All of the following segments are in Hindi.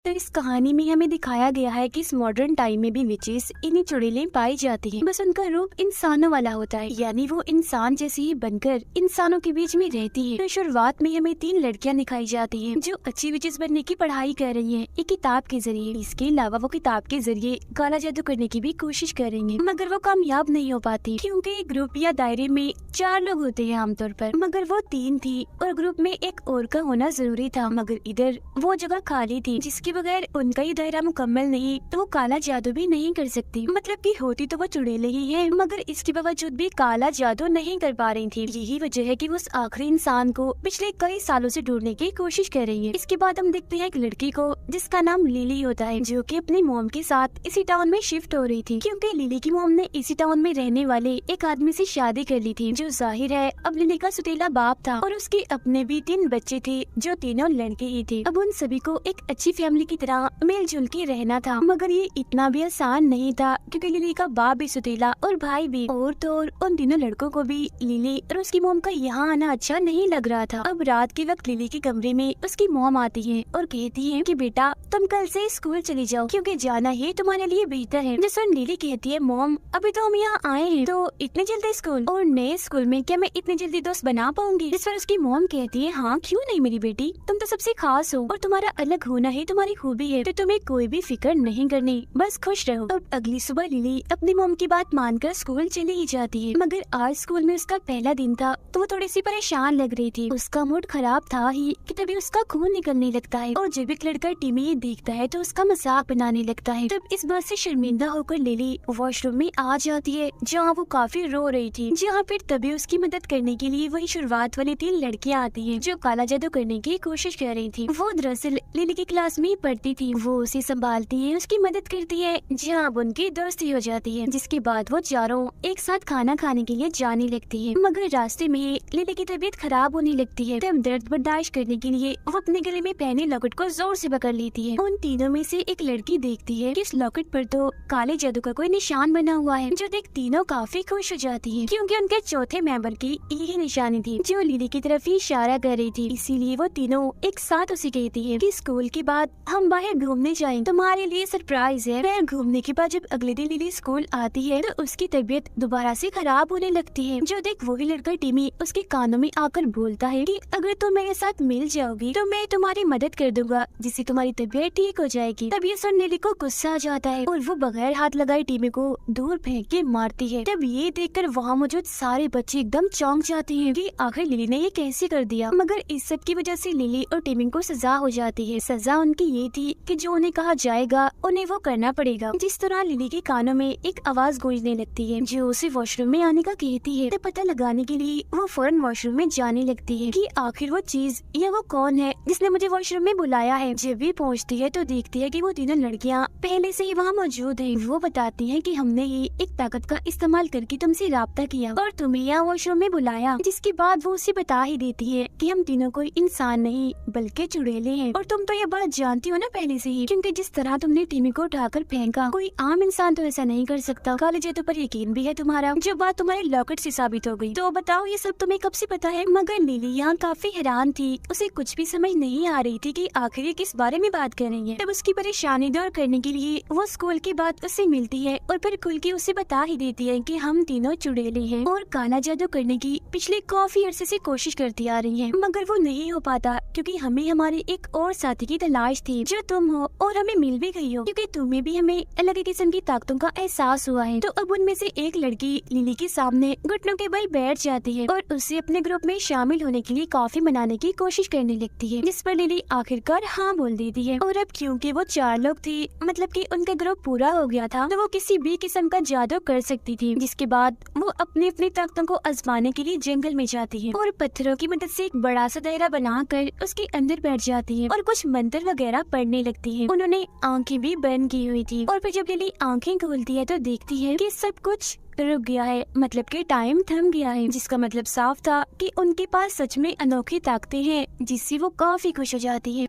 तो इस कहानी में हमें दिखाया गया है कि इस मॉडर्न टाइम में भी विचेस इन्हीं चुड़ैलें पाई जाती हैं। बस उनका रूप इंसानों वाला होता है, यानी वो इंसान जैसी ही बनकर इंसानों के बीच में रहती है। तो शुरुआत में हमें 3 लड़कियां दिखाई जाती हैं जो अच्छी विचेस बनने की पढ़ाई कर रही हैं एक किताब के जरिए। इसके अलावा वो किताब के जरिए काला जादू करने की भी कोशिश कर रही है, मगर वो कामयाब नहीं हो पाती क्योंकि ग्रुप या दायरे में 4 लोग होते हैं आमतौर पर, मगर वो 3 थी और ग्रुप में एक और का होना जरूरी था। मगर इधर वो जगह खाली थी, जिसके बगैर उनका ये दायरा मुकम्मल नहीं तो वो काला जादू भी नहीं कर सकती। मतलब कि होती तो वो चुड़ैल ही है, मगर इसके बावजूद भी काला जादू नहीं कर पा रही थी। यही वजह है कि वो उस आखिरी इंसान को पिछले कई सालों से ढूंढने की कोशिश कर रही है। इसके बाद हम देखते हैं एक लड़की को जिसका नाम लिली होता है, जो कि अपनी मॉम के साथ इसी टाउन में शिफ्ट हो रही थी क्योंकि लिली की मॉम ने इसी टाउन में रहने वाले एक आदमी से शादी कर ली थी, जो जाहिर है अब लिली का सुतीला बाप था। और उसके अपने भी 3 बच्चे थे जो तीनों लड़के ही थे। अब उन सभी को एक अच्छी फैमिली की तरह मिलजुल के रहना था, मगर ये इतना भी आसान नहीं था क्योंकि लिली का बाप भी सुतीला और भाई भी। और तो और उन तीनों लड़कों को भी लिली और उसकी मॉम का यहाँ आना अच्छा नहीं लग रहा था। अब रात के वक्त लिली के कमरे में उसकी मॉम आती है और कहती है कि बेटा तुम कल से स्कूल चली जाओ क्योंकि जाना ही तुम्हारे लिए बेहतर है। जिस पर लिली कहती है मॉम अभी तो हम यहाँ आए हैं, तो इतने जल्दी स्कूल और नए स्कूल में क्या मैं इतने जल्दी दोस्त बना पाऊंगी? जिस पर उसकी मॉम कहती है हाँ क्यों नहीं मेरी बेटी, तुम तो सबसे खास हो और तुम्हारा अलग होना ही तुम्हारी खूबी है, तो तुम्हें कोई भी फिक्र नहीं करनी, बस खुश रहो। अब अगली सुबह लिली अपनी मॉम की बात मानकर स्कूल चली ही जाती है, मगर आज स्कूल में उसका पहला दिन था तो वो थोड़ी सी परेशान लग रही थी। उसका मूड खराब था ही कि तभी उसका खून निकलने लगता है और जब एक लड़का टीमी ये देखता है तो उसका मजाक बनाने लगता है। तब इस बात से शर्मिंदा होकर लिली वॉशरूम में आ जाती है जहाँ वो काफी रो रही थी, जहाँ फिर तभी उसकी मदद करने के लिए वही शुरुआत वाली 3 लड़कियाँ आती है जो काला जादू करने की कोशिश कर रही थी। वो दरअसल लिली की क्लास में पढ़ती थी, वो उसे संभालती है, उसकी मदद करती है, जहाँ अब उनकी दोस्ती हो जाती है। जिसके बाद वो चारों एक साथ खाना खाने के लिए जाने लगती है, मगर रास्ते में लिली की तबीयत खराब होने लगती है। तब दर्द बर्दाश्त करने के लिए वो अपने गले में पहने लॉकेट को जोर से पकड़ लेती है। उन तीनों में से एक लड़की देखती है कि इस लॉकेट पर तो काले जादू का कोई निशान बना हुआ है, जो देख तीनों काफी खुश हो जाती है क्योंकि उनके चौथे मेंबर की यही निशानी थी जो लिली की तरफ ही इशारा कर रही थी। इसीलिए वो तीनों एक साथ उसे कहती है कि स्कूल के बाद हम बाहर घूमने जाएं, तुम्हारे लिए सरप्राइज है। वह घूमने के बाद जब अगले दिन लिली स्कूल आती है तो उसकी तबीयत दोबारा से खराब होने लगती है, जो देख वही लड़का टीमी उसके कानों में आकर बोलता है कि अगर तुम मेरे साथ मिल जाओगी तो मैं तुम्हारी मदद कर दूंगा जिससे तुम्हारी तबीयत ठीक हो जाएगी। तब ये सुन लिली को गुस्सा आ जाता है और वो बगैर हाथ लगाए टीमी को दूर फेंक के मारती है। तब ये देखकर वहाँ मौजूद सारे बच्चे एकदम चौंक जाते हैं कि आखिर लिली ने ये कैसे कर दिया, मगर इस सब की वजह से लिली और टीमी को सजा हो जाती है। सजा उनकी ये थी कि जो उन्हें कहा जाएगा उन्हें वो करना पड़ेगा। जिस तरह लिली के कानों में एक आवाज गूंजने लगती है जो उसे वॉशरूम में आने का कहती है। तो पता लगाने के लिए वो फौरन वॉशरूम में जाने लगती है कि आखिर वो चीज या वो कौन है जिसने मुझे वॉशरूम में बुलाया है। जब भी पहुंचती है तो देखती है कि वो तीनों लड़कियां पहले से ही वहाँ मौजूद है। वो बताती है कि हमने ही एक ताकत का इस्तेमाल करके तुमसे राब्ता किया और तुम्हें यहाँ वॉशरूम में बुलाया। जिसके बाद वो उसे बता ही देती है कि हम तीनों कोई इंसान नहीं बल्कि चुड़ैले हैं और तुम तो ये बात जानती हो ना पहले से ही, क्योंकि जिस तरह तुमने टीमी को उठाकर फेंका कोई आम इंसान तो ऐसा नहीं कर सकता। काले जादू पर यकीन भी है तुम्हारा, जो बात तुम्हारे लॉकेट से साबित हो गई। तो बताओ ये सब तुम्हें कब से पता है? मगर लिली यहाँ काफी हैरान थी, उसे कुछ भी समझ नहीं आ रही थी कि आखिर ये किस बारे में बात कर रही है। तब उसकी परेशानी दूर करने के लिए वो स्कूल के बाद उससे मिलती है और फिर खुल के उसे बता ही देती है कि हम तीनों चुड़ैले हैं और काला जादू करने की पिछले काफी अरसे से कोशिश करती आ रही है, मगर वो नहीं हो पाता क्योंकि हमें हमारे एक और साथी की तलाश थी जो तुम हो और हमें मिल भी गई हो क्योंकि तुम्हें भी हमें अलग किस्म की ताकतों का एहसास हुआ है। तो अब उनमें से एक लड़की लिली के सामने घुटनों के बल बैठ जाती है और उसे अपने ग्रुप में शामिल होने के लिए काफी मनाने की कोशिश करने लगती है, जिस पर लिली आखिरकार हाँ बोल देती है। और अब क्योंकि वो 4 लोग थे, मतलब कि उनका ग्रुप पूरा हो गया था, तो वो किसी भी किस्म का जादू कर सकती थी। जिसके बाद वो अपनी अपनी ताकतों को आजमाने के लिए जंगल में जाती है और पत्थरों की मदद से एक बड़ा सा दायरा बनाकर उसके अंदर बैठ जाती है और कुछ मंत्र वगैरह पढ़ने लगती है। उन्होंने आंखें भी बंद की हुई थी और फिर जब लिली आंखें खोलती है तो देखती है कि सब कुछ रुक गया है, मतलब कि टाइम थम गया है, जिसका मतलब साफ था कि उनके पास सच में अनोखी ताकतें हैं, जिससे वो काफी खुश हो जाती है।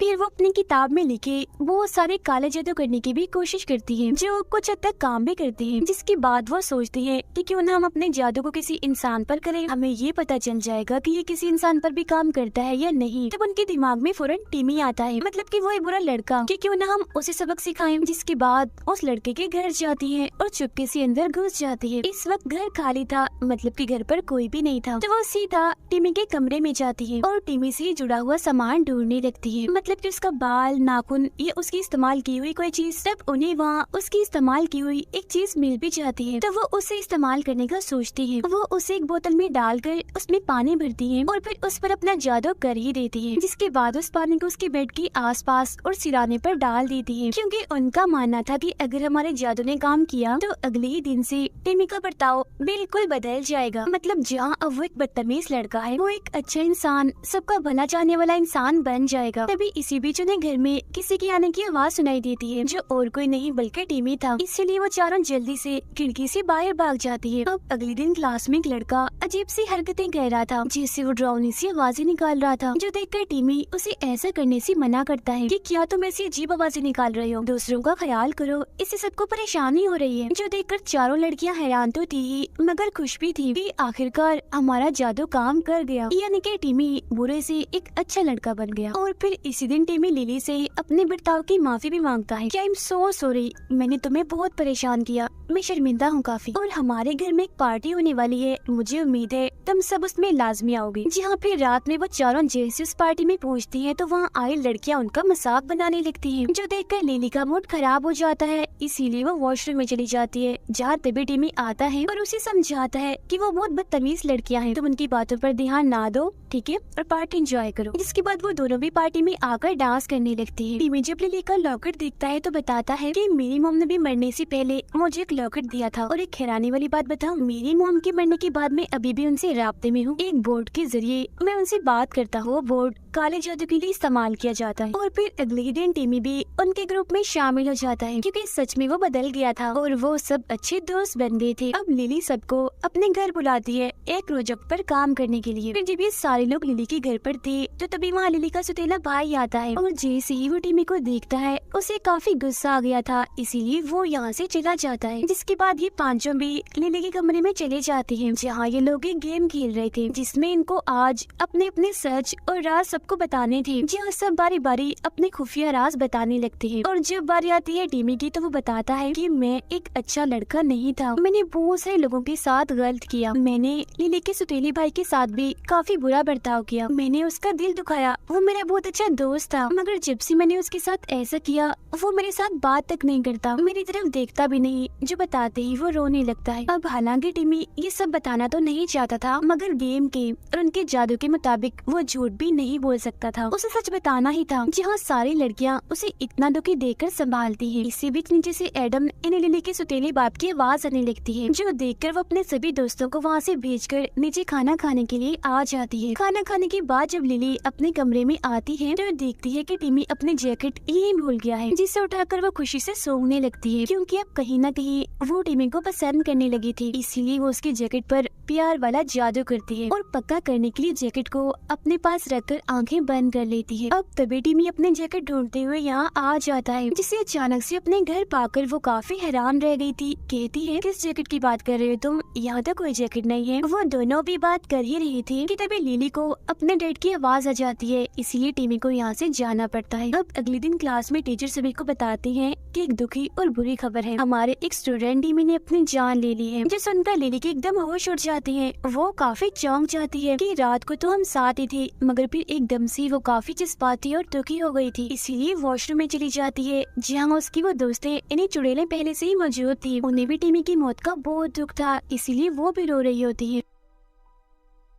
फिर वो अपनी किताब में लिखे बहुत सारे काले जादू करने की भी कोशिश करती है, जो कुछ हद तक काम भी करते हैं। जिसके बाद वो सोचती है कि क्यों ना हम अपने जादू को किसी इंसान पर करें, हमें ये पता चल जाएगा कि ये किसी इंसान पर भी काम करता है या नहीं। तब उनके दिमाग में फौरन टिमी आता है, मतलब कि वो एक बुरा लड़का, कि क्यों ना हम उसे सबक सिखाएं। जिसके बाद उस लड़के के घर जाती है और चुपके से अंदर घुस जाती है। इस वक्त घर खाली था, मतलब कि घर पर कोई भी नहीं था। तो वो सीधा टिमी के कमरे में जाती है और टिमी से जुड़ा हुआ सामान ढूंढने लगती है, मतलब कि उसका बाल, नाखून, ये उसकी इस्तेमाल की हुई कोई चीज। तब उन्हें वहाँ उसकी इस्तेमाल की हुई एक चीज मिल भी जाती है, तो वो उसे इस्तेमाल करने का सोचती है। वो उसे एक बोतल में डालकर उसमें पानी भरती है और फिर उस पर अपना जादू कर ही देती है। जिसके बाद उस पानी को उसके बेड के आसपास और सिराने पर डाल देती है, क्योंकि उनका मानना था कि अगर हमारे जादू ने काम किया तो अगले ही दिन से टिमी का बर्ताव बिल्कुल बदल जाएगा। मतलब जहाँ अब वो एक बदतमीज लड़का है, वो एक अच्छा इंसान, सबका भला चाहने वाला इंसान बन जाएगा। तभी इसी बीच उन्हें घर में किसी के आने की आवाज सुनाई देती है, जो और कोई नहीं बल्कि टिमी था। इसलिए वो चारों जल्दी से खिड़की से बाहर भाग जाती है। अब अगले दिन क्लास में एक लड़का अजीब सी हरकतें कर रहा था, जिससे वो डरावनी सी आवाजें निकाल रहा था, जो देखकर टिमी उसे ऐसा करने से मना करता है कि क्या तुम ऐसी अजीब आवाजें निकाल रहे हो, दूसरों का ख्याल करो, इससे सबको परेशानी हो रही है। जो देखकर चारों लड़कियां हैरान तो थी ही, मगर खुश भी थी कि आखिरकार हमारा जादू काम कर गया, यानी कि टिमी बुरे से एक अच्छा लड़का बन गया। और फिर इसी दिन टिमी लिली से अपने बर्ताव की माफी भी मांगता है कि आई एम सो सॉरी, मैंने तुम्हें बहुत परेशान किया, मैं शर्मिंदा हूँ काफी, और हमारे घर में एक पार्टी होने वाली है, मुझे उम्मीद है तुम सब उसमें लाजमी आओगे। जहाँ फिर रात में वो चारों जैसे उस पार्टी में पहुँचती है तो वहाँ आई लड़कियाँ उनका मजाक बनाने लगती है, जो देखकर लिली का मूड खराब हो जाता है। इसीलिए वो वॉशरूम में चली जाती है, जहाँ तभी टिमी आता है और उसे समझाता है कि वो बहुत बदतमीज लड़कियाँ हैं, तुम उनकी बातों पर ध्यान ना दो, ठीक है, और पार्टी एंजॉय करो। जिसके बाद वो दोनों भी पार्टी में आकर डांस करने लगती है। टिमी जब लिली का लॉकेट देखता है तो बताता है कि मेरी मॉम ने भी मरने से पहले मुझे एक लॉकेट दिया था। और एक हैरानी वाली बात बताऊं, मेरी मॉम के मरने के बाद मैं अभी भी उनसे राब्ते में हूँ। एक बोर्ड के जरिए मैं उनसे बात करता हूँ, वो बोर्ड काले जादू के लिए इस्तेमाल किया जाता है। और फिर अगले ही दिन टिमी भी उनके ग्रुप में शामिल हो जाता है, क्योंकि सच में वो बदल गया था और वो सब अच्छे दोस्त बन गए थे। अब लिली सबको अपने घर बुलाती है एक प्रोजेक्ट पर काम करने के लिए। फिर जब ये सारे लोग लिली के घर पर थे तो तभी वहाँ लिली का सुतेला भाई आता है, और जैसे ही वो टिमी को देखता है उसे काफी गुस्सा आ गया था, इसीलिए वो यहाँ से चला जाता है। जिसके बाद ये पांचों भी लिली के कमरे में चले जाते हैं, जहाँ ये लोग एक गेम खेल रहे थे, जिसमें इनको आज अपने अपने सच और राज सबको बताने थे। जहाँ सब बारी बारी अपने खुफिया राज बताने लगते हैं। और जब बारी आती है टिमी की तो वो बताता है कि मैं एक अच्छा लड़का नहीं था, मैंने बहुत सारे लोगों के साथ गलत किया, मैंने लिली के सुतेली भाई के साथ भी काफी बुरा बर्ताव किया, मैंने उसका दिल दुखाया, वो मेरा बहुत अच्छा दोस्त था, मगर जब से मैंने उसके साथ ऐसा किया वो मेरे साथ बात तक नहीं करता, मेरी तरफ देखता भी नहीं, जो बताते ही वो रोने लगता है। अब हालांकि टिमी ये सब बताना तो नहीं चाहता था, मगर गेम के और उनके जादू के मुताबिक वो झूठ भी नहीं बोल सकता था, उसे सच बताना ही था। जहाँ सारी लड़कियाँ उसे इतना दुखी देखकर संभालती है। इसी बीच नीचे से एडम यानी लिली के सुतेले बाप की आवाज आने लगती है, जो देखकर वो अपने सभी दोस्तों को वहाँ से भेजकर नीचे खाना खाने के लिए आ जाती है। खाना खाने के बाद जब लिली अपने कमरे में आती है तो देखती है कि टिमी अपनी जैकेट यही भूल गया है, जिसे उठाकर वो खुशी से सोने लगती है, क्योंकि अब कहीं न कहीं वो टिमी को पसंद करने लगी थी। इसीलिए वो उसकी जैकेट पर प्यार वाला जादू करती है और पक्का करने के लिए जैकेट को अपने पास रखकर आंखें बंद कर लेती है। अब तभी टिमी अपनी जैकेट ढूंढते हुए यहाँ आ जाता है, जिसे अचानक से अपने घर पाकर वो काफी हैरान रह गई थी। कहती है किस जैकेट की बात कर रहे हो तुम, यहाँ तो कोई जैकेट नहीं है। वो दोनों भी बात कर ही रही थी कि तभी लिली को अपने डैड की आवाज आ जाती है, इसीलिए टिमी को यहाँ से जाना पड़ता है। अब अगले दिन क्लास में टीचर सभी को बताती है कि एक दुखी और बुरी खबर है, हमारे एक स्टूडेंट टिमी ने अपनी जान ले ली है। जो सुनकर लिली की एकदम होश उड़ जाती है, वो काफी चौंक जाती है कि रात को तो हम साथ ही थे, मगर फिर एकदम से वो काफी जज्बाती और दुखी हो गई थी। इसीलिए वॉशरूम में चली जाती है, जहाँ उसकी वो दोस्तें इन्हीं चुड़ैलें पहले से ही मौजूद थी। उन्हें भी टिमी की मौत का बहुत दुख था, इसीलिए वो भी रो रही होती है।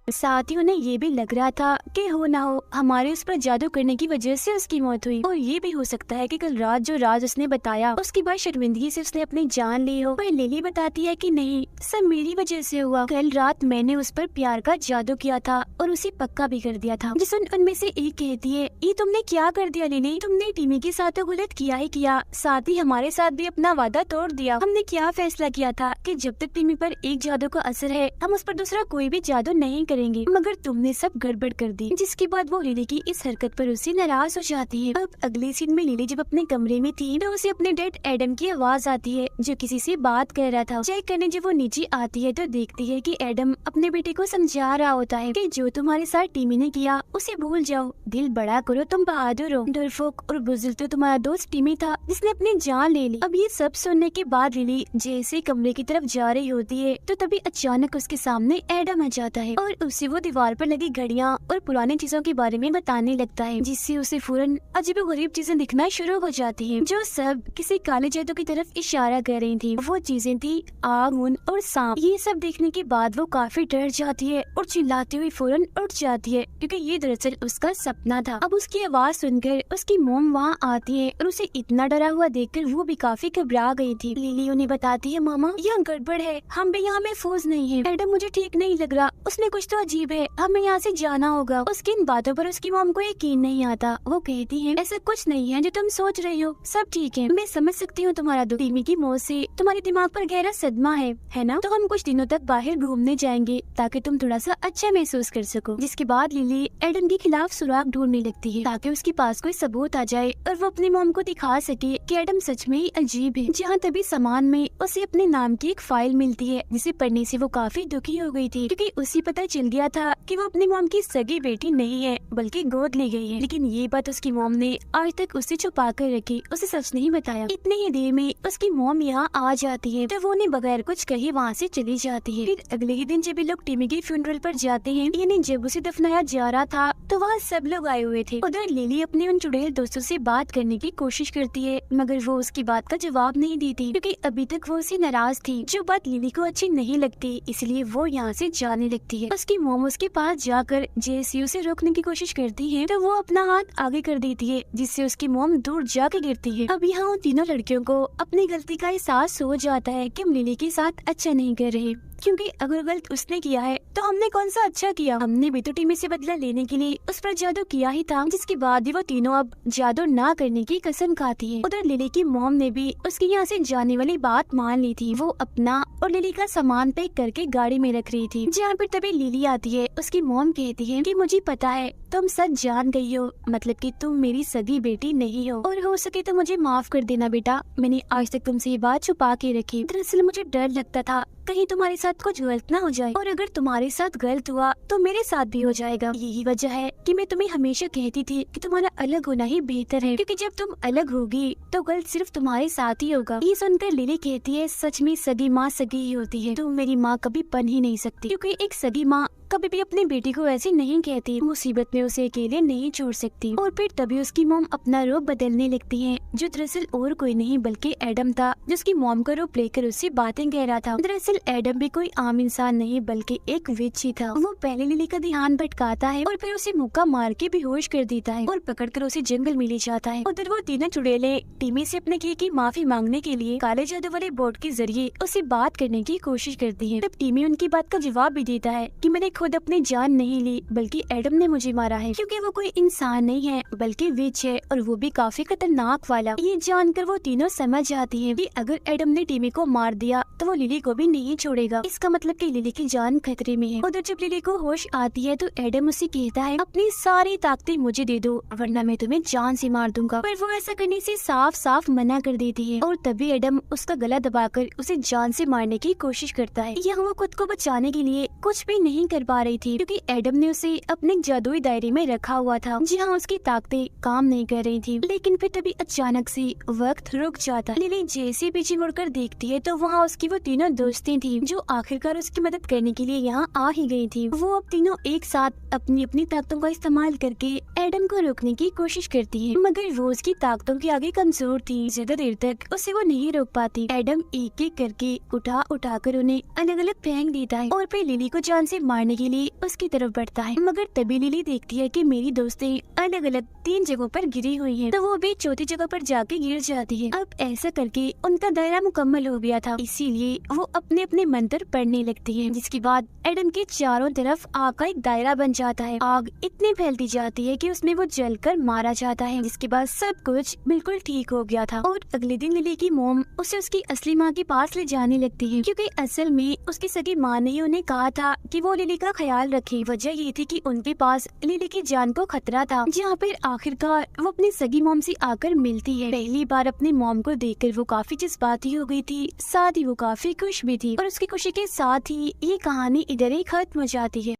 साथ ही उन्हें ये भी लग रहा था कि हो ना हो हमारे उस पर जादू करने की वजह से उसकी मौत हुई, और ये भी हो सकता है कि कल रात जो राज उसने बताया उसके बाद शर्मिंदगी से उसने अपनी जान ली हो। पर लिली बताती है कि नहीं, सब मेरी वजह से हुआ, कल रात मैंने उस पर प्यार का जादू किया था और उसे पक्का भी कर दिया था। जिस उनमें से एक कहती है, ये तुमने क्या कर दिया लिली, तुमने टिमी के साथ तो गलत किया ही किया, साथ ही हमारे साथ भी अपना वादा तोड़ दिया। हमने क्या फैसला किया था कि जब तक टिमी पर एक जादू का असर है हम उस पर दूसरा कोई भी जादू नहीं करेंगे। करेंगे, मगर तुमने सब गड़बड़ कर दी। जिसके बाद वो लिली की इस हरकत पर उससे नाराज हो जाती है। अब अगले सीन में लिली जब अपने कमरे में थी तो उसे अपने डैड एडम की आवाज आती है जो किसी से बात कर रहा था। चेक करने जब वो नीचे आती है तो देखती है कि एडम अपने बेटे को समझा रहा होता है कि जो तुम्हारे साथ टीमी ने किया उसे भूल जाओ, दिल बड़ा करो, तुम बहादुर हो, डरपोक और बुजुर्ग तो तुम्हारा दोस्त टीमी था जिसने अपनी जान ले ली। अब ये सब सुनने के बाद लिली जैसे कमरे की तरफ जा रही होती है तो तभी अचानक उसके सामने एडम आ जाता है और उसे वो दीवार पर लगी घड़ियां और पुरानी चीजों के बारे में बताने लगता है, जिससे उसे फौरन अजीब गरीब चीजें दिखना शुरू हो जाती हैं, जो सब किसी काले जादू की तरफ इशारा कर रही थी। वो चीजें थी आग, ऊन और सांप। ये सब देखने के बाद वो काफी डर जाती है और चिल्लाती हुई फौरन उठ जाती है क्योंकि ये दरअसल उसका सपना था। अब उसकी आवाज सुनकर उसकी मोम वहाँ आती है और उसे इतना डरा हुआ देखकर वो भी काफी घबरा गई थी। लिली उन्हें बताती है, मामा यहाँ गड़बड़ है, हम भी यहाँ महफूज नहीं है, एडम मुझे ठीक नहीं लग रहा, उसमें कुछ तो अजीब है, हमें यहाँ से जाना होगा। उसकी इन बातों पर उसकी मोम को यकीन नहीं आता। वो कहती है, ऐसा कुछ नहीं है जो तुम सोच रही हो, सब ठीक है, मैं समझ सकती हूँ तुम्हारा दुख, टीमी की मौत से तुम्हारे दिमाग पर गहरा सदमा है ना? तो हम कुछ दिनों तक बाहर घूमने जाएंगे ताकि तुम थोड़ा सा अच्छा महसूस कर सको। जिसके बाद लिली एडम के खिलाफ सुराग ढूंढने लगती है ताकि उसके पास कोई सबूत आ जाए और वो अपनी मोम को दिखा सके कि एडम सच में ही अजीब है। जहाँ तभी सामान में उसे अपने नाम की एक फाइल मिलती है जिसे पढ़ने से वो काफी दुखी हो गई थी क्योंकि उसे पता चल गया था कि वो अपनी मोम की सगी बेटी नहीं है बल्कि गोद ली गई है। लेकिन ये बात उसकी मोम ने आज तक उससे छुपा कर रखी, उसे सच नहीं बताया। इतनी ही देर में उसकी मोम यहाँ आ जाती है तो वो उन्हें बगैर कुछ कहे वहाँ से चली जाती है। फिर अगले ही दिन जब ये लोग टीमी के फ्यूनरल पर जाते हैं, यानी जब उसे दफनाया जा रहा था तो वहाँ सब लोग आए हुए थे। उधर लिली अपने उन चुड़ैल दोस्तों से बात करने की कोशिश करती है मगर वो उसकी बात का जवाब नहीं देती क्योंकि अभी तक वो उससे नाराज थी, जो बात लिली को अच्छी नहीं लगती, इसलिए वो यहाँ से जाने लगती है। उसकी मोम उसके पास जाकर जैसे उसे रोकने की कोशिश करती है तो वो अपना हाथ आगे कर देती है जिससे उसकी मोम दूर जाके गिरती है। अब यहाँ उन तीनों लड़कियों को अपनी गलती का एहसास हो जाता है कि हम लिली के साथ अच्छा नहीं कर रहे, क्योंकि अगर गलत उसने किया है तो हमने कौन सा अच्छा किया, हमने भी तो टीमी से बदला लेने के लिए उस पर जादू किया ही था। जिसके बाद ही वो तीनों अब जादू ना करने की कसम खाती है। उधर लिली की मोम ने भी उसकी यहाँ से जाने वाली बात मान ली थी। वो अपना और लिली का सामान पैक करके गाड़ी में रख रही थी। जहाँ पर तभी लिली आती है। उसकी मोम कहती है कि मुझे पता है तुम सच जान गई हो, मतलब कि तुम मेरी सगी बेटी नहीं हो और हो सके तो मुझे माफ कर देना बेटा, मैंने आज तक तुमसे ये बात छुपा के रखी। दरअसल मुझे डर लगता था कहीं तुम्हारे साथ कुछ गलत ना हो जाए, और अगर तुम्हारे साथ गलत हुआ तो मेरे साथ भी हो जाएगा। यही वजह है कि मैं तुम्हें हमेशा कहती थी कि तुम्हारा अलग होना ही बेहतर है, क्योंकि जब तुम अलग होगी तो गलत सिर्फ तुम्हारे साथ ही होगा। ये सुनकर लिली कहती है, सच में सगी माँ सगी ही होती है, तुम मेरी माँ कभी बन ही नहीं सकती, क्योंकि एक सगी माँ कभी भी अपनी बेटी को ऐसे नहीं कहती, मुसीबत में उसे अकेले नहीं छोड़ सकती। और फिर तभी उसकी मोम अपना रूप बदलने लगती है, जो दरअसल और कोई नहीं बल्कि एडम था, जिसकी मोम का रूप लेकर उससे बातें कह रहा था। दरअसल एडम भी कोई आम इंसान नहीं बल्कि एक विच ही था। वो पहले लिली का ध्यान भटकाता है और फिर उसे मुक्का मार के बेहोश कर देता है और पकड़कर उसे जंगल में ले जाता है। उधर वो तीनों चुड़ैले टीमी से अपने किए की माफी मांगने के लिए काले जादू वाले बोर्ड के जरिए उसे बात करने की कोशिश करती है। तब टीमी उनकी बात का जवाब भी देता है कि मैंने खुद अपनी जान नहीं ली बल्कि एडम ने मुझे मारा है, क्योंकि वो कोई इंसान नहीं है बल्कि विच है और वो भी काफी खतरनाक वाला। ये जानकर वो तीनों समझ जाती हैं कि अगर एडम ने टीमी को मार दिया तो वो लिली को भी नहीं छोड़ेगा, इसका मतलब कि लिली की जान खतरे में है। उधर जब लिली को होश आती है तो एडम उसे कहता है, अपनी सारी ताकतें मुझे दे दो वरना मैं तुम्हें जान से मार दूंगा, पर वो ऐसा करने से साफ साफ मना कर देती है। और तभी एडम उसका गला दबाकर उसे जान से मारने की कोशिश करता है। यहाँ वो खुद को बचाने के लिए कुछ भी नहीं कर पा रही थी, क्योंकि एडम ने उसे अपने जादुई दायरे में रखा हुआ था जहाँ उसकी ताकतें काम नहीं कर रही थी। लेकिन फिर तभी अचानक से वक्त रुक जाता। लिली जैसे पीछे मुड़कर देखती है तो वहाँ उसकी वो तीनों दोस्तें थी जो आखिरकार उसकी मदद करने के लिए यहाँ आ ही गई थी। वो अब तीनों एक साथ अपनी अपनी ताकतों का इस्तेमाल करके एडम को रोकने की कोशिश करती है, मगर वो उसकी ताकतों के आगे कमजोर थी, ज्यादा देर तक उसे वो नहीं रोक पाती। एडम एक एक करके उठा कर उन्हें अलग अलग फेंक देता है और फिर लिली को जान से मारने के लिए उसकी तरफ बढ़ता है, मगर तभी लिली देखती है कि मेरी दोस्तें अलग अलग 3 जगहों पर गिरी हुई हैं, तो वो भी चौथी जगह पर जाके गिर जाती है। अब ऐसा करके उनका दायरा मुकम्मल हो गया था, इसीलिए वो अपने लिली अपने मंत्र पढ़ने लगती है, जिसके बाद एडम के चारों तरफ आग का एक दायरा बन जाता है। आग इतनी फैलती जाती है कि उसमें वो जलकर मारा जाता है, जिसके बाद सब कुछ बिल्कुल ठीक हो गया था। और अगले दिन लिली की मोम उसे उसकी असली माँ के पास ले जाने लगती है, क्योंकि असल में उसकी सगी माँ ने उन्हें कहा था कि वो लिली का ख्याल रखे। वजह ये थी कि उनके पास लिली की जान को खतरा था। जहाँ पर आखिरकार वो अपनी सगी मोम से आकर मिलती है। पहली बार अपनी मोम को देखकर वो काफी जज्बाती हो गई थी, साथ ही वो काफी खुश भी थी। और उसकी खुशी के साथ ही ये कहानी इधर ही खत्म हो जाती है।